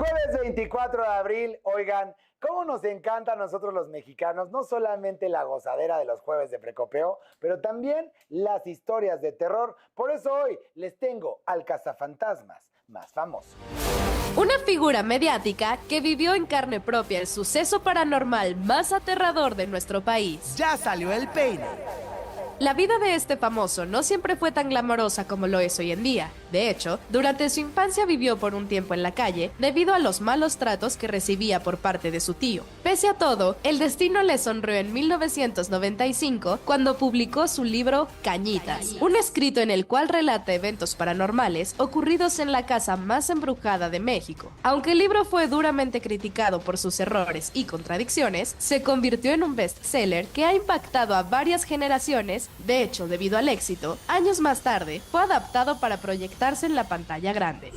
Jueves 24 de abril, oigan, cómo nos encanta a nosotros los mexicanos, no solamente la gozadera de los jueves de Precopeo, pero también las historias de terror. Por eso hoy les tengo al cazafantasmas más famoso. Una figura mediática que vivió en carne propia el suceso paranormal más aterrador de nuestro país. Ya salió el peine. La vida de este famoso no siempre fue tan glamorosa como lo es hoy en día. De hecho, durante su infancia vivió por un tiempo en la calle debido a los malos tratos que recibía por parte de su tío. Pese a todo, el destino le sonrió en 1995 cuando publicó su libro Cañitas, un escrito en el cual relata eventos paranormales ocurridos en la casa más embrujada de México. Aunque el libro fue duramente criticado por sus errores y contradicciones, se convirtió en un bestseller que ha impactado a varias generaciones. De hecho, debido al éxito, años más tarde fue adaptado para proyectarse en la pantalla grande.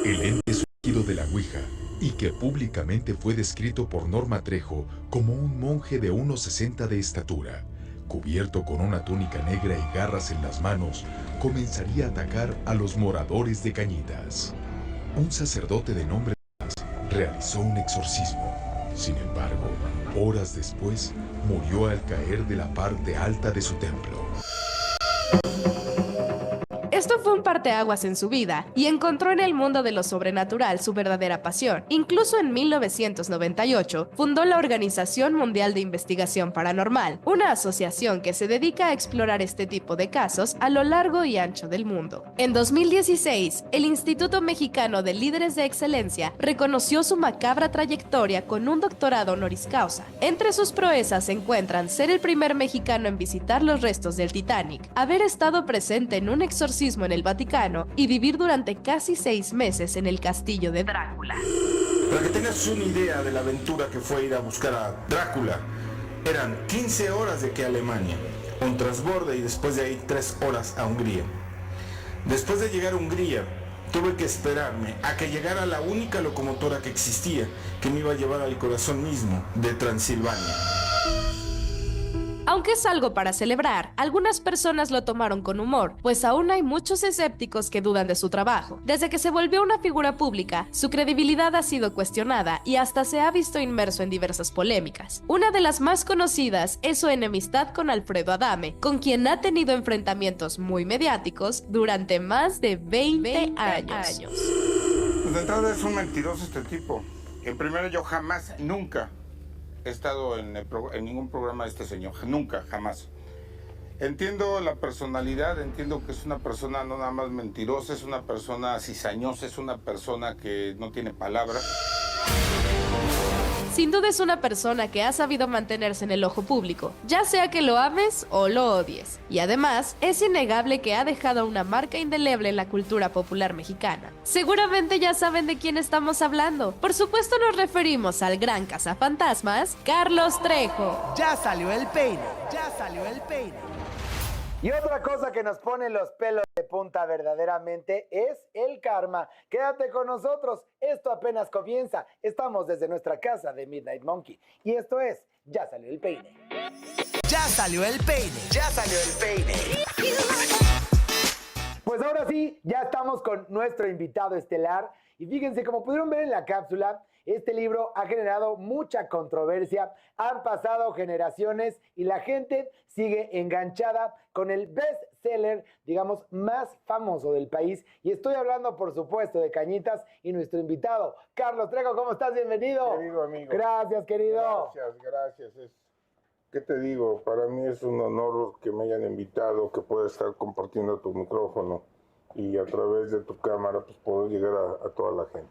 El ente surgido de la Ouija y que públicamente fue descrito por Norma Trejo como un monje de 1,60 de estatura, cubierto con una túnica negra y garras en las manos, comenzaría a atacar a los moradores de Cañitas. Un sacerdote de nombre realizó un exorcismo. Sin embargo, horas después, murió al caer de la parte alta de su templo. Esto fue un parteaguas en su vida y encontró en el mundo de lo sobrenatural su verdadera pasión. Incluso en 1998 fundó la Organización Mundial de Investigación Paranormal, una asociación que se dedica a explorar este tipo de casos a lo largo y ancho del mundo. En 2016, el Instituto Mexicano de Líderes de Excelencia reconoció su macabra trayectoria con un doctorado honoris causa. Entre sus proezas se encuentran ser el primer mexicano en visitar los restos del Titanic, haber estado presente en un exorcismo en el Vaticano y vivir durante casi 6 meses en el castillo de Drácula. Para que tengas una idea de la aventura que fue ir a buscar a Drácula, eran 15 horas de aquí a Alemania, un transborde y después de ahí 3 horas a Hungría. Después de llegar a Hungría, tuve que esperarme a que llegara la única locomotora que existía, que me iba a llevar al corazón mismo de Transilvania. Aunque es algo para celebrar, algunas personas lo tomaron con humor, pues aún hay muchos escépticos que dudan de su trabajo. Desde que se volvió una figura pública, su credibilidad ha sido cuestionada y hasta se ha visto inmerso en diversas polémicas. Una de las más conocidas es su enemistad con Alfredo Adame, con quien ha tenido enfrentamientos muy mediáticos durante más de 20 años. Pues de entrada es un mentiroso este tipo. En primero, yo jamás, nunca he estado en ningún programa de este señor, nunca, jamás. Entiendo la personalidad, entiendo que es una persona no nada más mentirosa, es una persona cizañosa, es una persona que no tiene palabra. Sin duda es una persona que ha sabido mantenerse en el ojo público, ya sea que lo ames o lo odies. Y además, es innegable que ha dejado una marca indeleble en la cultura popular mexicana. Seguramente ya saben de quién estamos hablando. Por supuesto nos referimos al gran cazafantasmas, Carlos Trejo. Ya salió el peine. Ya salió el peine. Y otra cosa que nos pone los pelos de punta verdaderamente es el karma. Quédate con nosotros, esto apenas comienza. Estamos desde nuestra casa de Midnight Monkey y esto es Ya salió el peine. Ya salió el peine. Ya salió el peine. Pues ahora sí, ya estamos con nuestro invitado estelar y fíjense, como pudieron ver en la cápsula, este libro ha generado mucha controversia, han pasado generaciones y la gente sigue enganchada con el bestseller, digamos, más famoso del país. Y estoy hablando, por supuesto, de Cañitas y nuestro invitado, Carlos Trejo. ¿Cómo estás? Bienvenido. Querido amigo. Gracias, querido. Gracias. ¿Qué te digo? Para mí es un honor que me hayan invitado, que pueda estar compartiendo tu micrófono y a través de tu cámara pues poder llegar a toda la gente.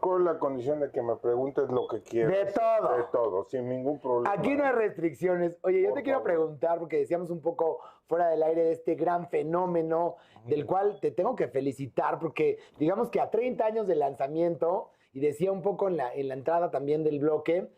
Con la condición de que me preguntes lo que quieras. De todo. De todo, sin ningún problema. Aquí no hay restricciones. Oye, yo Por te quiero favor. preguntar, porque decíamos un poco fuera del aire de este gran fenómeno, del cual te tengo que felicitar, porque digamos que a 30 años de lanzamiento, y decía un poco en la entrada también del bloque,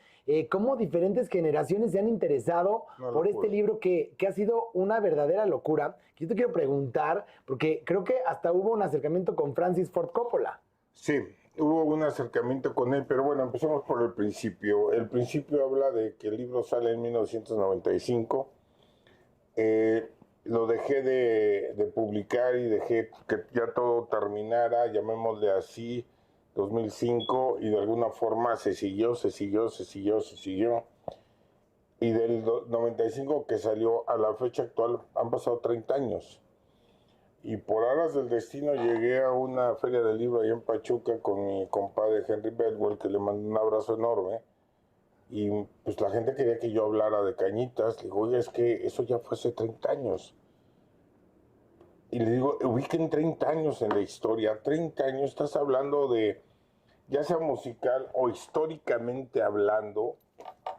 cómo diferentes generaciones se han interesado por este libro que ha sido una verdadera locura. Yo te quiero preguntar, porque creo que hasta hubo un acercamiento con Francis Ford Coppola. Sí, hubo un acercamiento con él, pero bueno, empecemos por el principio. El principio habla de que el libro sale en 1995. Lo dejé de publicar y dejé que ya todo terminara, llamémosle así, 2005, y de alguna forma se siguió. Y del 95 que salió a la fecha actual han pasado 30 años. Y por aras del destino llegué a una feria del libro ahí en Pachuca con mi compadre Henry Bedwell, que le mando un abrazo enorme. Y pues la gente quería que yo hablara de Cañitas. Le digo, oye, es que eso ya fue hace 30 años. Y le digo, ubiquen 30 años en la historia. 30 años estás hablando de, ya sea musical o históricamente hablando,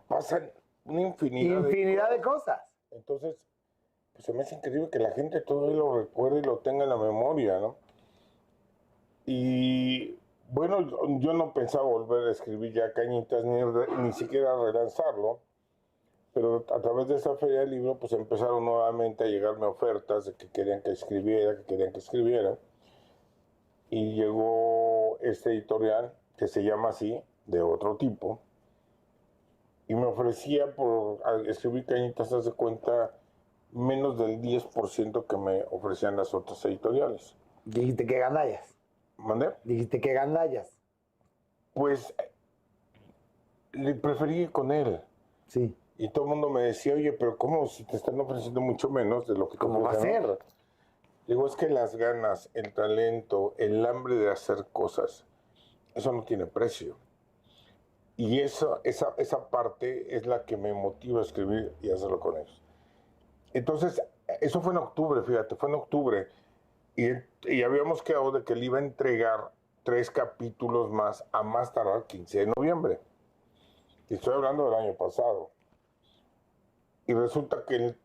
pasan una Infinidad de cosas. Entonces, pues se me hace increíble que la gente todavía lo recuerde y lo tenga en la memoria, ¿no? Y bueno, yo no pensaba volver a escribir ya Cañitas, ni siquiera relanzarlo, pero a través de esa feria del libro, pues empezaron nuevamente a llegarme ofertas de que querían que escribiera, y llegó este editorial, que se llama así, de otro tipo, y me ofrecía por escribir Cañitas, haz de cuenta, menos del 10% que me ofrecían las otras editoriales. Dijiste que gandallas. ¿Mandé? Dijiste que gandallas. Pues le preferí ir con él. Sí. Y todo el mundo me decía, oye, pero ¿cómo si te están ofreciendo mucho menos de lo que te ¿Cómo va a ofrecen ser? otras? Digo, es que las ganas, el talento, el hambre de hacer cosas, eso no tiene precio. Y esa parte es la que me motiva a escribir y hacerlo con ellos. Entonces, eso fue en octubre, fíjate, fue en octubre. Y habíamos quedado de que él iba a entregar 3 capítulos más a más tardar 15 de noviembre. Y estoy hablando del año pasado. Y resulta que en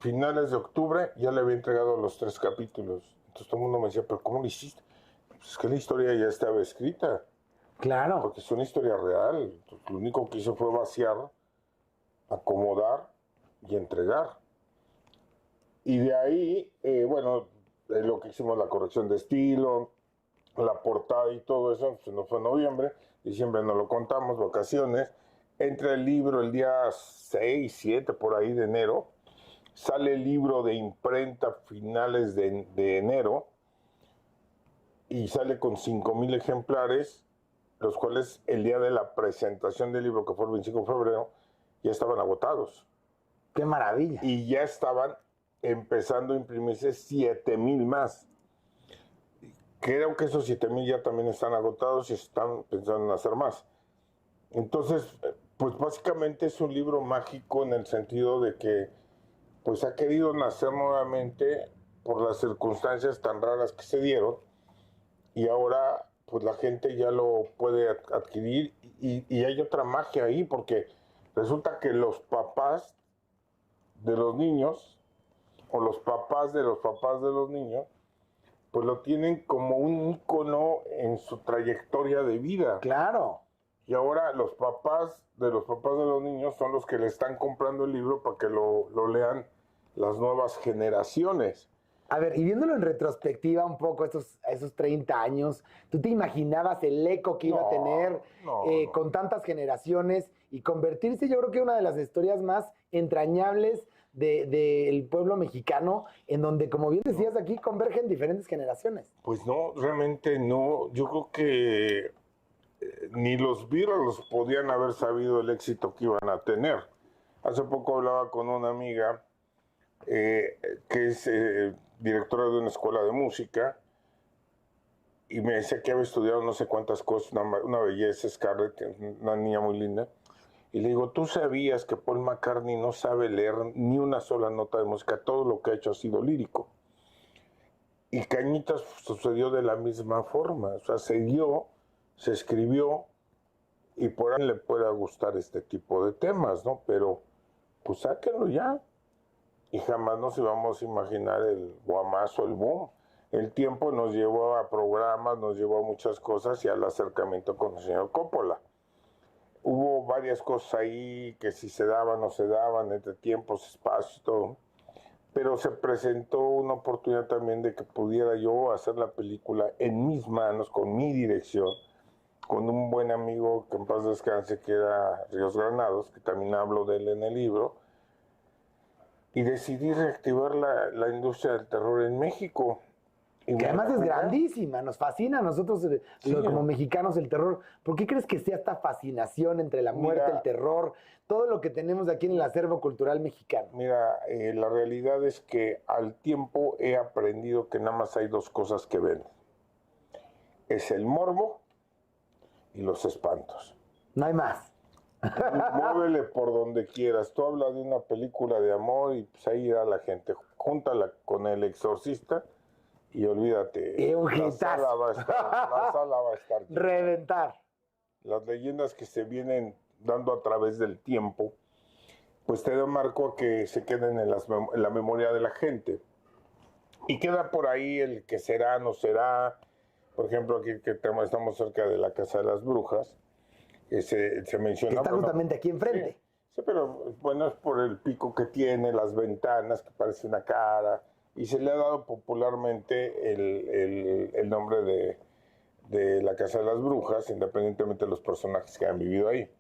finales de octubre ya le había entregado los 3 capítulos. Entonces todo el mundo me decía, ¿pero cómo lo hiciste? Pues es que la historia ya estaba escrita. Claro. Porque es una historia real. Entonces, lo único que hizo fue vaciar, acomodar y entregar. Y de ahí, bueno, lo que hicimos, la corrección de estilo, la portada y todo eso, pues no fue en noviembre, diciembre no lo contamos, vacaciones. Entra el libro el día 6, 7, por ahí de enero. Sale el libro de imprenta finales de enero y sale con 5,000 ejemplares, los cuales el día de la presentación del libro, que fue el 25 de febrero, ya estaban agotados. ¡Qué maravilla! Y ya estaban empezando a imprimirse 7,000 más. Creo que esos 7,000 ya también están agotados y están pensando en hacer más. Entonces, pues básicamente es un libro mágico en el sentido de que pues ha querido nacer nuevamente por las circunstancias tan raras que se dieron, y ahora pues la gente ya lo puede adquirir, y hay otra magia ahí, porque resulta que los papás de los niños, o los papás de los niños, pues lo tienen como un ícono en su trayectoria de vida. Claro. Y ahora los papás de los niños son los que le están comprando el libro para que lo lean las nuevas generaciones. A ver, y viéndolo en retrospectiva un poco, esos 30 años, ¿tú te imaginabas el eco que iba a tener no. con tantas generaciones y convertirse, yo creo que una de las historias más entrañables del pueblo mexicano, en donde, como bien decías aquí, convergen diferentes generaciones? Pues no, realmente no. Yo creo que ni los Beatles podían haber sabido el éxito que iban a tener. Hace poco hablaba con una amiga que es directora de una escuela de música, y me decía que había estudiado no sé cuántas cosas, una belleza, Scarlett, una niña muy linda. Y le digo, ¿tú sabías que Paul McCartney no sabe leer ni una sola nota de música? Todo lo que ha hecho ha sido lírico. Y Cañitas sucedió de la misma forma. O sea, se dio, se escribió, y por ahí le pueda gustar este tipo de temas, ¿no? Pero, pues sáquenlo ya. Y jamás nos íbamos a imaginar el guamazo, el boom. El tiempo nos llevó a programas, nos llevó a muchas cosas y al acercamiento con el señor Coppola. Hubo varias cosas ahí que si se daban o no se daban, entre tiempos, espacios, todo. Pero se presentó una oportunidad también de que pudiera yo hacer la película en mis manos, con mi dirección, con un buen amigo que en paz descanse, que era Ríos Granados, que también hablo de él en el libro. Y decidí reactivar la industria del terror en México. Y Que me además da es cuenta- grandísima, nos fascina a nosotros Sí. como mexicanos el terror. ¿Por qué crees que sea esta fascinación entre la muerte, Mira. el terror, todo lo que tenemos aquí en el acervo cultural mexicano? Mira, la realidad es que al tiempo he aprendido que nada más hay dos cosas que ven. Es el morbo y los espantos. No hay más. Muévele por donde quieras. Tú hablas de una película de amor y pues ahí irá la gente. Júntala con El Exorcista y olvídate. Y un la hitazo. sala va a estar llena. Reventar. Las leyendas que se vienen dando a través del tiempo, pues te da marco a que se queden en la memoria de la gente. Y queda por ahí el que será, no será. Por ejemplo, aquí que estamos cerca de la Casa de las Brujas, se menciona... Que está bueno, justamente aquí enfrente. Sí, pero bueno, es por el pico que tiene, las ventanas, que parece una cara, y se le ha dado popularmente el nombre de la Casa de las Brujas, independientemente de los personajes que han vivido ahí.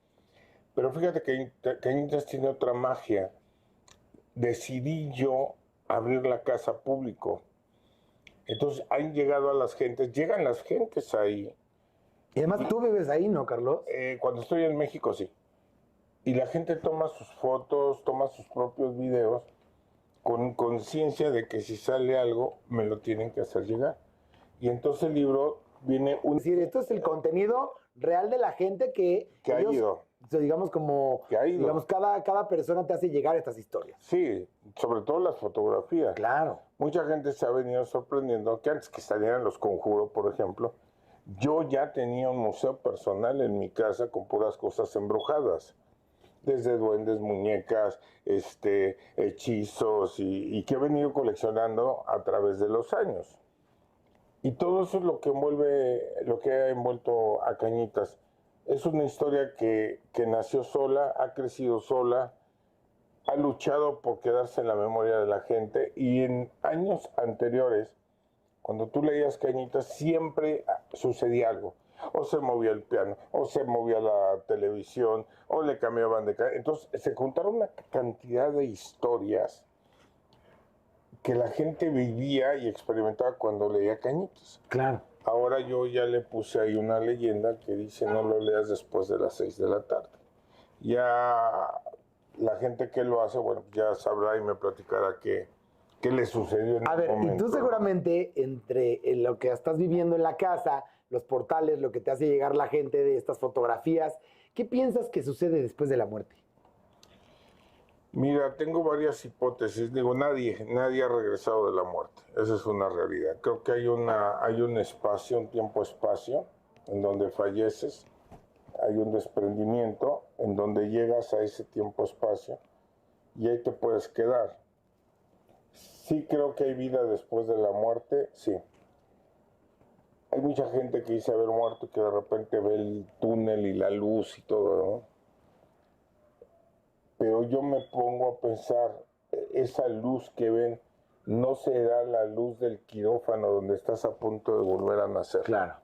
Pero fíjate que Cañitas tiene otra magia. Decidí yo abrir la casa público. Entonces han llegado a las gentes, llegan las gentes ahí. Y además tú vives ahí, ¿no, Carlos? Cuando estoy en México, sí. Y la gente toma sus fotos, toma sus propios videos, con conciencia de que si sale algo, me lo tienen que hacer llegar. Y entonces el libro viene Es decir, esto es el contenido real de la gente que ha ellos, ido. digamos, como, Que ha ido. digamos, cada persona te hace llegar estas historias. Sí, sobre todo las fotografías. Claro. Mucha gente se ha venido sorprendiendo que antes que salieran los Conjuros, por ejemplo, yo ya tenía un museo personal en mi casa con puras cosas embrujadas. Desde duendes, muñecas, hechizos y que he venido coleccionando a través de los años. Y todo eso es lo que ha envuelto a Cañitas. Es una historia que nació sola, ha crecido sola, ha luchado por quedarse en la memoria de la gente y en años anteriores, cuando tú leías Cañitas, siempre sucedía algo. O se movía el piano, o se movía la televisión, o le cambiaban de canal. Entonces se juntaron una cantidad de historias que la gente vivía y experimentaba cuando leía Cañitas. Claro. Ahora yo ya le puse ahí una leyenda que dice no lo leas después de las 6 de la tarde. Ya la gente que lo hace, bueno, ya sabrá y me platicará qué le sucedió en A el ver, y momento. tú seguramente entre lo que estás viviendo en la casa, los portales, lo que te hace llegar la gente de estas fotografías, ¿qué piensas que sucede después de la muerte? Mira, tengo varias hipótesis. Digo, nadie ha regresado de la muerte. Esa es una realidad. Creo que hay un espacio, un tiempo-espacio, en donde falleces. Hay un desprendimiento en donde llegas a ese tiempo-espacio y ahí te puedes quedar. Sí creo que hay vida después de la muerte, sí. Hay mucha gente que dice haber muerto y que de repente ve el túnel y la luz y todo, ¿no? Pero yo me pongo a pensar, esa luz que ven no será la luz del quirófano donde estás a punto de volver a nacer. Claro.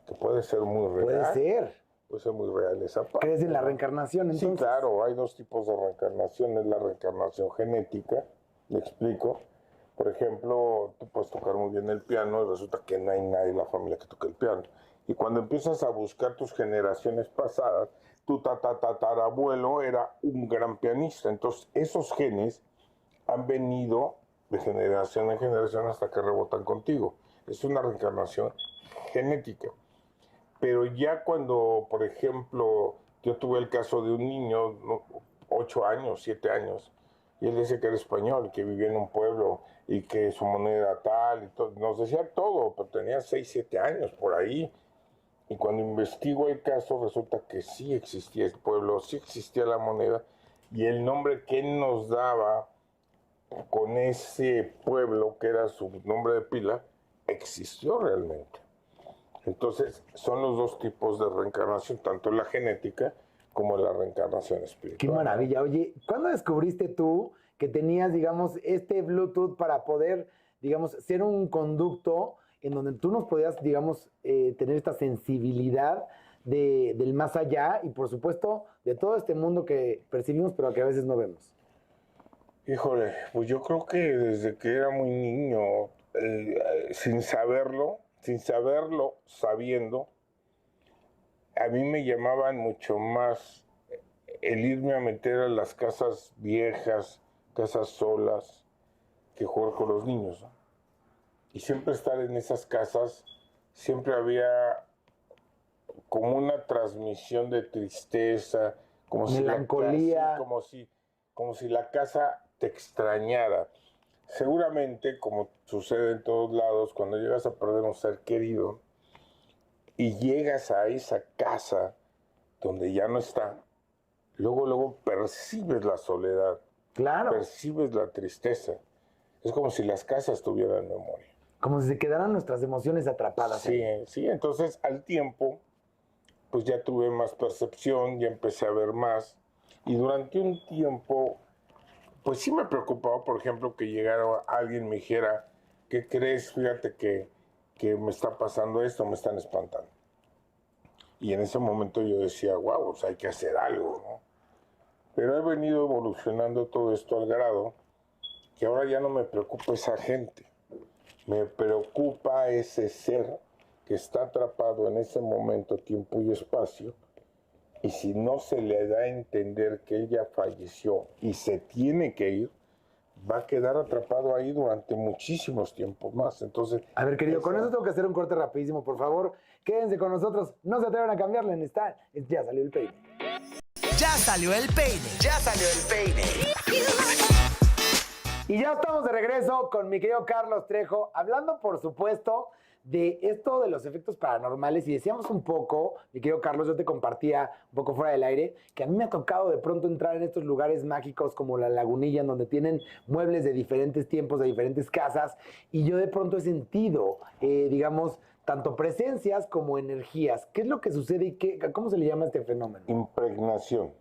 Que puede ser muy real. Puede ser. Puede ser muy real esa parte. ¿Crees en la reencarnación entonces? Sí, claro, hay dos tipos de reencarnación. Es la reencarnación genética, le explico. Por ejemplo, tú puedes tocar muy bien el piano y resulta que no hay nadie en la familia que toque el piano. Y cuando empiezas a buscar tus generaciones pasadas, tu tatarabuelo era un gran pianista. Entonces, esos genes han venido de generación en generación hasta que rebotan contigo. Es una reencarnación genética. Pero ya cuando, por ejemplo, yo tuve el caso de un niño, 8 años, 7 años, y él decía que era español, que vivía en un pueblo y que su moneda era tal, y todo. Nos decía todo, pero tenía 6, 7 años por ahí. Y cuando investigo el caso, resulta que sí existía el pueblo, sí existía la moneda, y el nombre que él nos daba con ese pueblo, que era su nombre de pila, existió realmente. Entonces, son los dos tipos de reencarnación, tanto la genética como la reencarnación espiritual. Qué maravilla. Oye, ¿cuándo descubriste tú que tenías, digamos, este Bluetooth para poder, digamos, ser un conducto en donde tú nos podías, digamos, tener esta sensibilidad del más allá y, por supuesto, de todo este mundo que percibimos pero que a veces no vemos? Híjole, pues yo creo que desde que era muy niño sin saberlo, sabiendo, a mí me llamaban mucho más el irme a meter a las casas viejas, casas solas, que jugar con los niños, ¿no? Y siempre estar en esas casas, siempre había como una transmisión de tristeza, como melancolía, como si la casa te extrañara. Seguramente, como sucede en todos lados, cuando llegas a perder un ser querido y llegas a esa casa donde ya no está, luego percibes la soledad, claro, percibes la tristeza. Es como si las casas tuvieran memoria. como si se quedaran nuestras emociones atrapadas. Sí, sí, entonces al tiempo, pues ya tuve más percepción, ya empecé a ver más, y durante un tiempo, pues sí me preocupaba, por ejemplo, que llegara alguien y me dijera, ¿qué crees? Fíjate que me está pasando esto, me están espantando. Y en ese momento yo decía, wow, pues hay que hacer algo, ¿no? Pero he venido evolucionando todo esto al grado que ahora ya no me preocupa esa gente. Me preocupa ese ser que está atrapado en ese momento, tiempo y espacio, y si no se le da a entender que él ya falleció y se tiene que ir, va a quedar atrapado ahí durante muchísimos tiempos más. Entonces, A ver, querido, con eso tengo que hacer un corte rapidísimo, por favor. Quédense con nosotros, no se atrevan a cambiarle en esta. Ya salió el peine. Ya salió el peine. Ya salió el peine. Y ya estamos de regreso con mi querido Carlos Trejo, hablando, por supuesto, de esto de los efectos paranormales. Y decíamos un poco, mi querido Carlos, yo te compartía un poco fuera del aire, que a mí me ha tocado de pronto entrar en estos lugares mágicos como la Lagunilla, en donde tienen muebles de diferentes tiempos, de diferentes casas, y yo de pronto he sentido, digamos, tanto presencias como energías. ¿Qué es lo que sucede y cómo se le llama este fenómeno? impregnación.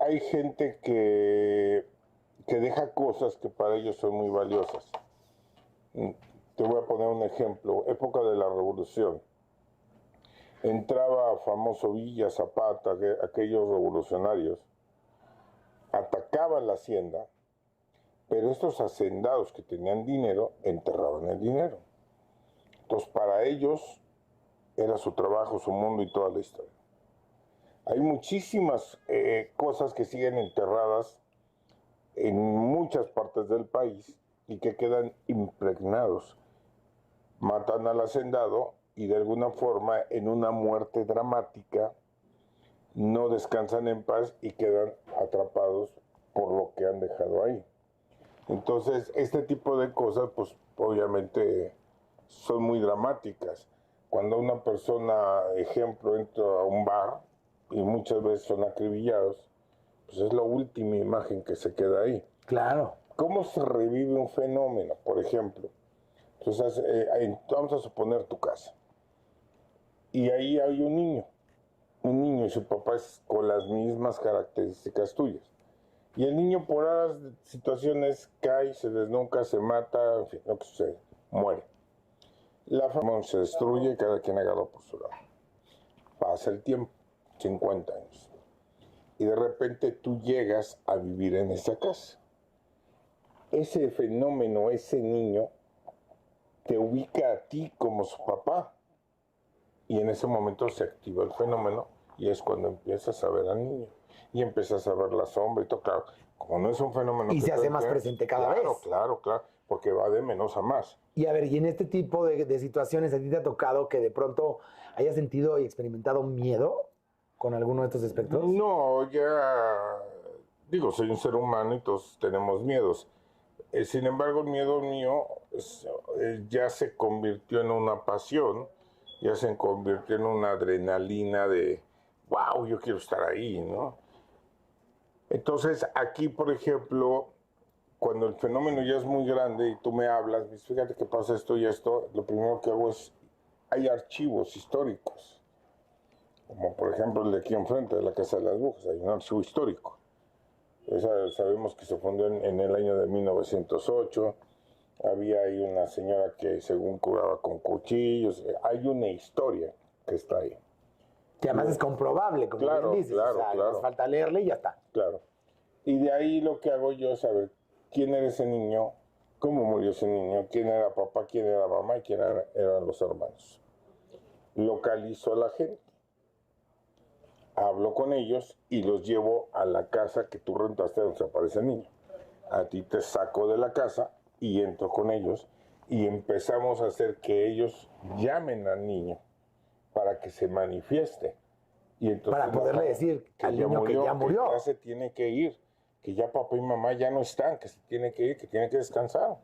Hay gente que deja cosas que para ellos son muy valiosas. Te voy a poner un ejemplo. Época de la Revolución. Entraba famoso Villa Zapata, aquellos revolucionarios, atacaban la hacienda, pero estos hacendados que tenían dinero, enterraban el dinero. Entonces, para ellos era su trabajo, su mundo y toda la historia. Hay muchísimas cosas que siguen enterradas en muchas partes del país y que quedan impregnados. Matan al hacendado y de alguna forma en una muerte dramática no descansan en paz y quedan atrapados por lo que han dejado ahí. Entonces, este tipo de cosas, pues obviamente son muy dramáticas. Cuando una persona, ejemplo, entra a un bar y muchas veces son acribillados, pues es la última imagen que se queda ahí. Claro. ¿Cómo se revive un fenómeno? Por ejemplo, entonces, vamos a suponer tu casa. Y ahí hay un niño y su papá es con las mismas características tuyas. Y el niño por las situaciones cae, se desnuca, se mata, en fin, lo que sucede, muere. La familia se destruye y cada quien agarra por su lado. Pasa el tiempo, 50 años. Y de repente tú llegas a vivir en esa casa. Ese fenómeno, ese niño, te ubica a ti como su papá. Y en ese momento se activa el fenómeno y es cuando empiezas a ver al niño. Y empiezas a ver la sombra y todo, claro. Como no es un fenómeno... Y que se hace te más ve, presente cada vez. Claro, porque va de menos a más. Y a ver, y en este tipo de situaciones, ¿a ti te ha tocado que de pronto hayas sentido y experimentado miedo con alguno de estos espectros? No, digo, soy un ser humano y todos tenemos miedos. Sin embargo, el miedo mío ya se convirtió en una pasión, ya se convirtió en una adrenalina de, wow, yo quiero estar ahí, ¿no? Entonces, aquí, por ejemplo, cuando el fenómeno ya es muy grande y tú me hablas, dices, fíjate que pasa esto y esto, lo primero que hago es, hay archivos históricos, como por ejemplo el de aquí enfrente de la Casa de las Brujas, hay un archivo histórico. Sabemos que se fundó en el año de 1908, había ahí una señora que según curaba con cuchillos, hay una historia que está ahí. Que además es comprobable, como Claro, bien dices. claro, o sea, claro. nos falta leerle y ya está. Claro. Y de ahí lo que hago yo es saber quién era ese niño, cómo murió ese niño, quién era papá, quién era mamá y quién eran los hermanos. Localizo a la gente, hablo con ellos y los llevo a la casa que tú rentaste donde se aparece el niño. A ti te saco de la casa y entro con ellos y empezamos a hacer que ellos llamen al niño para que se manifieste. Y entonces Para poderle decir al niño que ya murió. que ya se tiene que ir, que ya papá y mamá ya no están, que se tiene que ir, que tiene que descansar.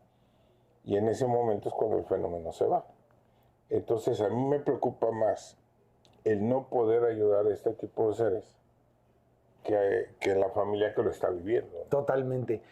Y en ese momento es cuando el fenómeno se va. Entonces a mí me preocupa más el no poder ayudar a este tipo de seres que la familia que lo está viviendo. Totalmente.